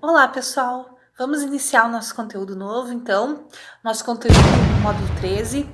Olá, pessoal! Vamos iniciar o nosso conteúdo novo, então. Nosso conteúdo no módulo 13,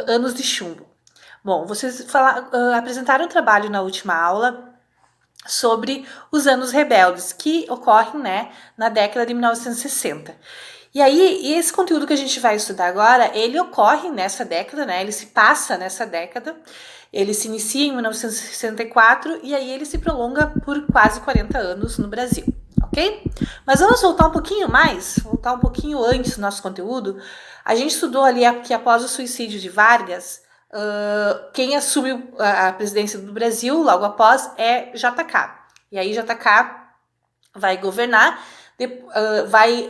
anos de chumbo. Bom, vocês apresentaram um trabalho na última aula sobre os anos rebeldes, que ocorrem, né, na década de 1960. E aí, esse conteúdo que a gente vai estudar agora, ele ocorre nessa década, né, ele se passa nessa década, ele se inicia em 1964 e aí ele se prolonga por quase 40 anos no Brasil. Ok? Mas vamos voltar um pouquinho mais, voltar um pouquinho antes do nosso conteúdo. A gente estudou ali que após o suicídio de Vargas, quem assume a presidência do Brasil logo após é JK. E aí JK vai governar, vai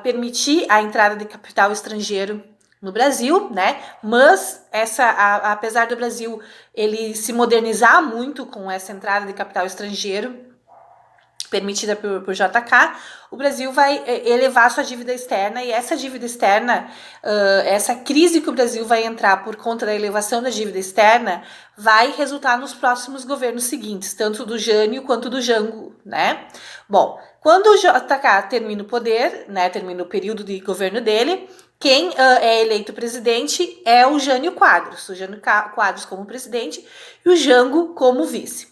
permitir a entrada de capital estrangeiro no Brasil, né? Mas apesar do Brasil ele se modernizar muito com essa entrada de capital estrangeiro permitida por JK, o Brasil vai elevar sua dívida externa, e essa dívida externa, essa crise que o Brasil vai entrar por conta da elevação da dívida externa, vai resultar nos próximos governos seguintes, tanto do Jânio quanto do Jango, né? Bom, quando o JK termina o poder, né, termina o período de governo dele, quem é eleito presidente é o Jânio Quadros como presidente e o Jango como vice.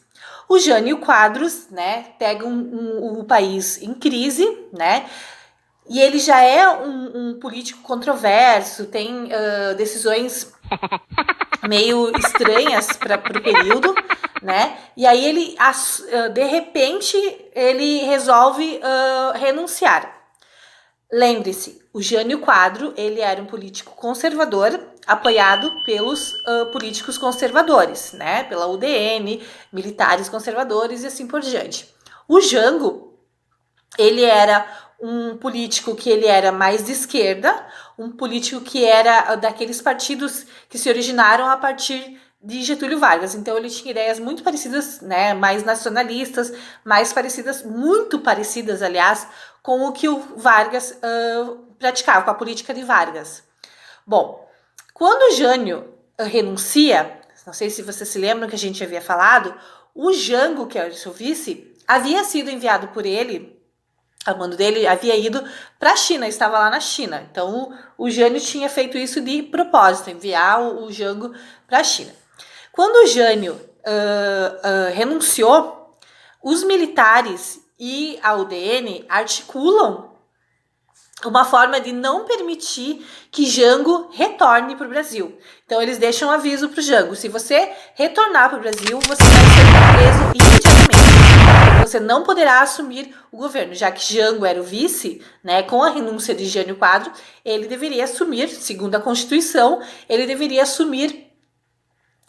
O Jânio Quadros, né, pega o país em crise, né, e ele já é um político controverso, tem decisões meio estranhas para o período, né, e aí ele, de repente, ele resolve renunciar. Lembre-se, o Jânio Quadro, ele era um político conservador, apoiado pelos políticos conservadores, né? Pela UDN, militares conservadores e assim por diante. O Jango, ele era um político que ele era mais de esquerda, um político que era daqueles partidos que se originaram a partir de Getúlio Vargas. Então ele tinha ideias muito parecidas, né, mais nacionalistas, mais parecidas, muito parecidas, aliás, com o que o Vargas praticava, com a política de Vargas. Bom, quando o Jânio renuncia, não sei se vocês se lembram que a gente havia falado, o Jango, que era o seu vice, havia sido enviado por ele, a mando dele havia ido para a China, estava lá na China. Então o Jânio tinha feito isso de propósito, enviar o Jango para a China. Quando o Jânio renunciou, os militares e a UDN articulam uma forma de não permitir que Jango retorne para o Brasil. Então eles deixam um aviso para o Jango: se você retornar para o Brasil, você vai ser preso imediatamente. Você não poderá assumir o governo, já que Jango era o vice, né, com a renúncia de Jânio Quadro, ele deveria assumir, segundo a Constituição, ele deveria assumir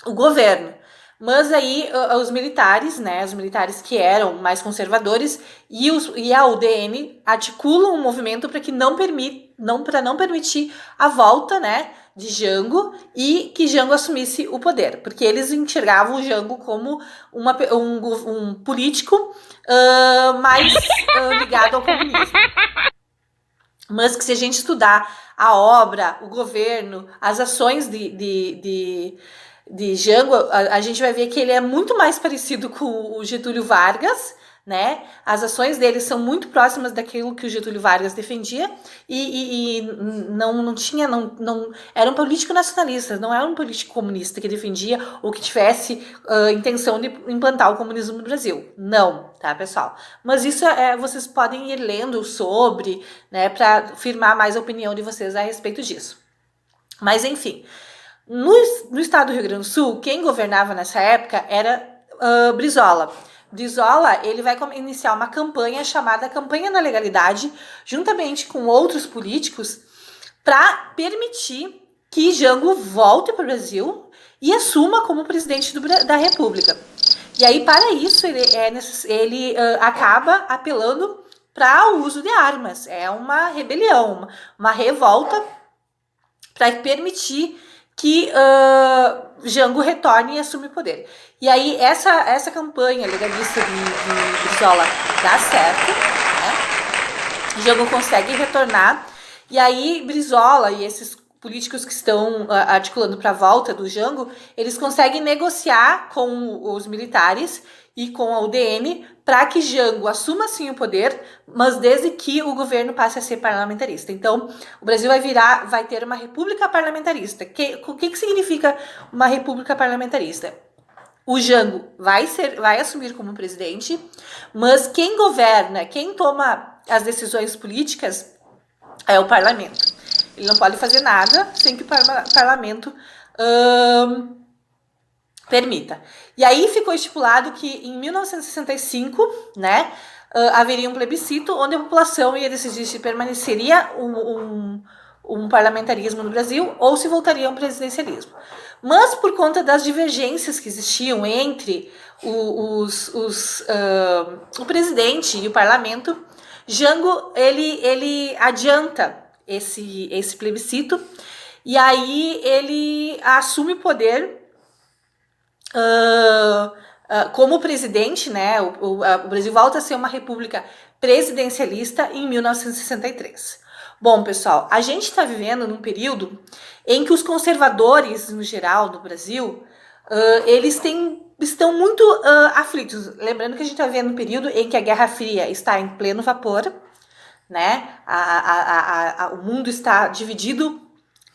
o governo. Mas aí os militares, né, os militares que eram mais conservadores e a UDN articulam um movimento para que não permitir a volta, né, de Jango e que Jango assumisse o poder, porque eles enxergavam o Jango como um político mais ligado ao comunismo. Mas que se a gente estudar a obra, o governo, as ações de Jango, a gente vai ver que ele é muito mais parecido com o Getúlio Vargas, né? As ações dele são muito próximas daquilo que o Getúlio Vargas defendia e não era um político nacionalista, não era um político comunista que defendia ou que tivesse intenção de implantar o comunismo no Brasil. Não, tá, pessoal? Mas isso vocês podem ir lendo sobre, né, para firmar mais a opinião de vocês a respeito disso. Mas, enfim, no estado do Rio Grande do Sul, quem governava nessa época era Brizola. Brizola, ele vai iniciar uma campanha chamada Campanha da Legalidade, juntamente com outros políticos, para permitir que Jango volte para o Brasil e assuma como presidente da República. E aí, para isso, ele acaba apelando para o uso de armas. É uma rebelião, uma revolta para permitir que Jango retorne e assume o poder. E aí essa campanha legalista de Brizola dá certo, né? Jango consegue retornar, e aí Brizola e esses políticos que estão articulando para a volta do Jango, eles conseguem negociar com os militares e com a UDN para que Jango assuma sim o poder, mas desde que o governo passe a ser parlamentarista. Então, o Brasil vai ter uma república parlamentarista. O que significa uma república parlamentarista? O Jango vai assumir como presidente, mas quem governa, quem toma as decisões políticas é o parlamento. Ele não pode fazer nada sem que o parlamento permita. E aí ficou estipulado que em 1965, né, haveria um plebiscito onde a população ia decidir se permaneceria um parlamentarismo no Brasil ou se voltaria a um presidencialismo. Mas por conta das divergências que existiam entre o presidente e o parlamento, Jango ele adianta esse plebiscito e aí ele assume o poder como presidente, né? O Brasil volta a ser uma república presidencialista em 1963. Bom, pessoal, a gente está vivendo num período em que os conservadores, no geral, no Brasil, eles estão muito aflitos. Lembrando que a gente está vivendo um período em que a Guerra Fria está em pleno vapor, né? O mundo está dividido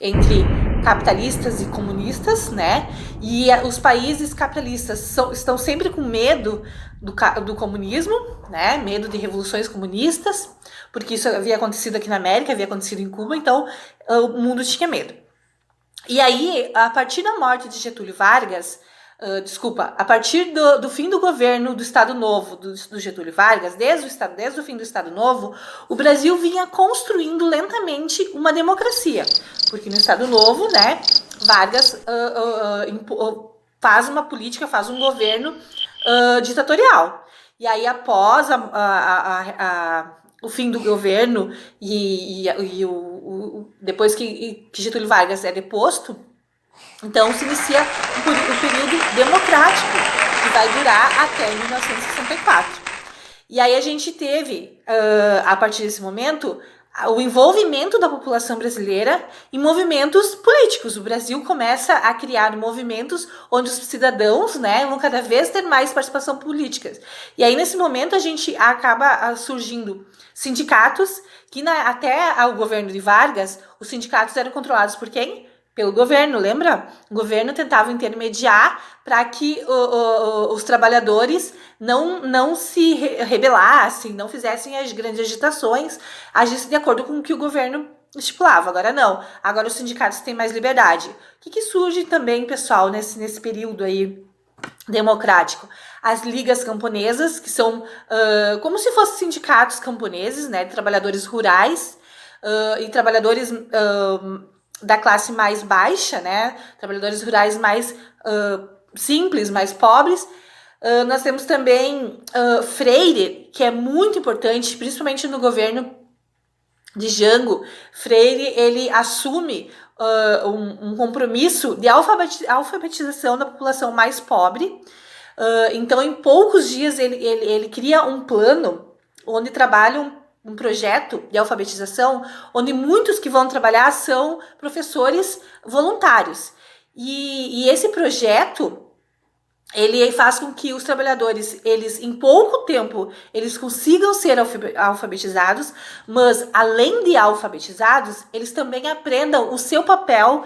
entre capitalistas e comunistas, né? E os países capitalistas estão sempre com medo do comunismo, né? Medo de revoluções comunistas, porque isso havia acontecido aqui na América, havia acontecido em Cuba, então o mundo tinha medo. E aí, a partir da morte de Getúlio Vargas, a partir do fim do governo do Estado Novo, do Getúlio Vargas, desde o fim do Estado Novo, o Brasil vinha construindo lentamente uma democracia. Porque no Estado Novo, né, Vargas faz uma política, faz um governo ditatorial. E aí, após o fim do governo depois que Getúlio Vargas é deposto, então se inicia um período democrático que vai durar até 1964. E aí a gente teve, a partir desse momento, o envolvimento da população brasileira em movimentos políticos. O Brasil começa a criar movimentos onde os cidadãos, né, vão cada vez ter mais participação política. E aí, nesse momento, a gente acaba surgindo sindicatos que, até o governo de Vargas, os sindicatos eram controlados por quem? Pelo governo, lembra? O governo tentava intermediar para que os trabalhadores não se rebelassem, não fizessem as grandes agitações, agissem de acordo com o que o governo estipulava. Agora não, agora os sindicatos têm mais liberdade. O que surge também, pessoal, nesse período aí democrático? As ligas camponesas, que são como se fossem sindicatos camponeses, né, de trabalhadores rurais e trabalhadores da classe mais baixa, né? Trabalhadores rurais mais simples, mais pobres. Nós temos também Freire, que é muito importante, principalmente no governo de Jango. Freire, ele assume um compromisso de alfabetização da população mais pobre. Então, em poucos dias, ele cria um plano onde trabalham um projeto de alfabetização, onde muitos que vão trabalhar são professores voluntários. E esse projeto, ele faz com que os trabalhadores, eles em pouco tempo, eles consigam ser alfabetizados, mas além de alfabetizados, eles também aprendam o seu papel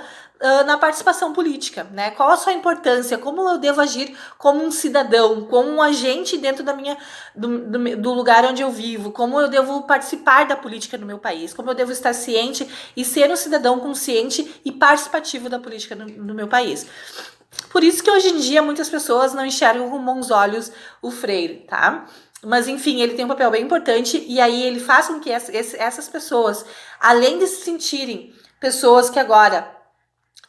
na participação política, né? Qual a sua importância, como eu devo agir como um cidadão, como um agente dentro do lugar onde eu vivo, como eu devo participar da política do meu país, como eu devo estar ciente e ser um cidadão consciente e participativo da política do meu país. Por isso que hoje em dia muitas pessoas não enxergam com bons olhos o Freire, tá? Mas enfim, ele tem um papel bem importante e aí ele faz com que essas pessoas, além de se sentirem pessoas que agora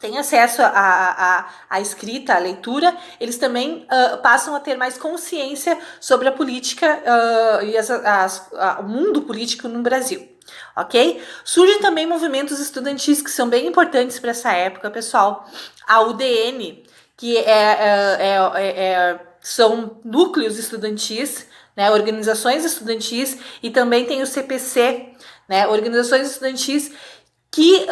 têm acesso à escrita, à leitura, eles também passam a ter mais consciência sobre a política e o mundo político no Brasil, ok? Surgem também movimentos estudantis que são bem importantes para essa época, pessoal. A UDN, que são núcleos estudantis, né, organizações estudantis, e também tem o CPC, né, organizações estudantis que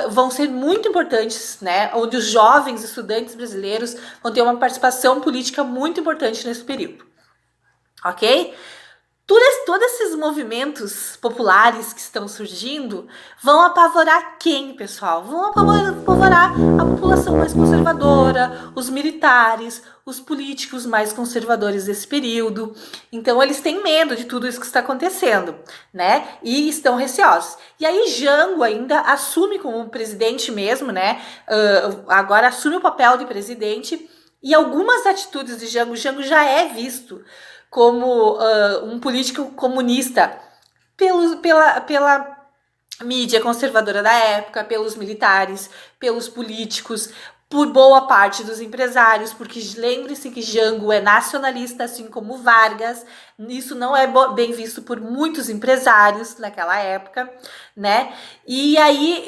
vão ser muito importantes, né? Onde os jovens estudantes brasileiros vão ter uma participação política muito importante nesse período, ok? Todos esses movimentos populares que estão surgindo vão apavorar quem, pessoal? Vão apavorar a população mais conservadora, os militares, os políticos mais conservadores desse período. Então, eles têm medo de tudo isso que está acontecendo, né? E estão receosos. E aí, Jango ainda assume como presidente mesmo, né? Agora assume o papel de presidente. E algumas atitudes de Jango já é visto como um político comunista pela mídia conservadora da época, pelos militares, pelos políticos, por boa parte dos empresários, porque lembre-se que Jango é nacionalista, assim como Vargas. Isso não é bem visto por muitos empresários naquela época, né? E aí,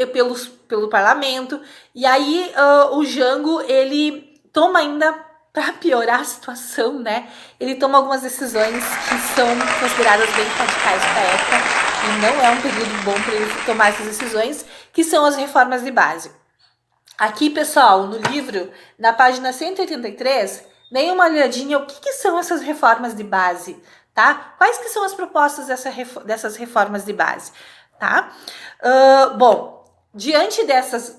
pelo parlamento, e aí o Jango, ele toma ainda, para piorar a situação, né? Ele toma algumas decisões que são consideradas bem radicais para a época e não é um período bom para ele tomar essas decisões, que são as reformas de base. Aqui, pessoal, no livro, na página 183, deem uma olhadinha o que são essas reformas de base, tá? Quais que são as propostas dessas reformas de base, tá? Bom, diante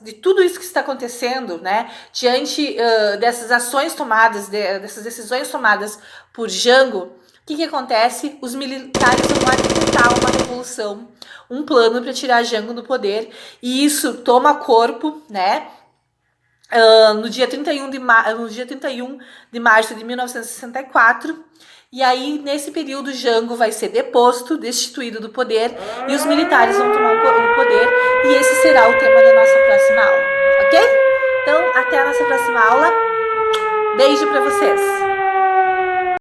de tudo isso que está acontecendo, né? Diante dessas ações tomadas, dessas decisões tomadas por Jango, o que acontece? Os militares vão arquitetar uma revolução, um plano para tirar Jango do poder, e isso toma corpo, né? No dia 31 de março de 1964, e aí nesse período Jango vai ser deposto, destituído do poder, e os militares vão tomar o poder, e esse será o tema da nossa próxima aula, ok? Então, até a nossa próxima aula. Beijo para vocês!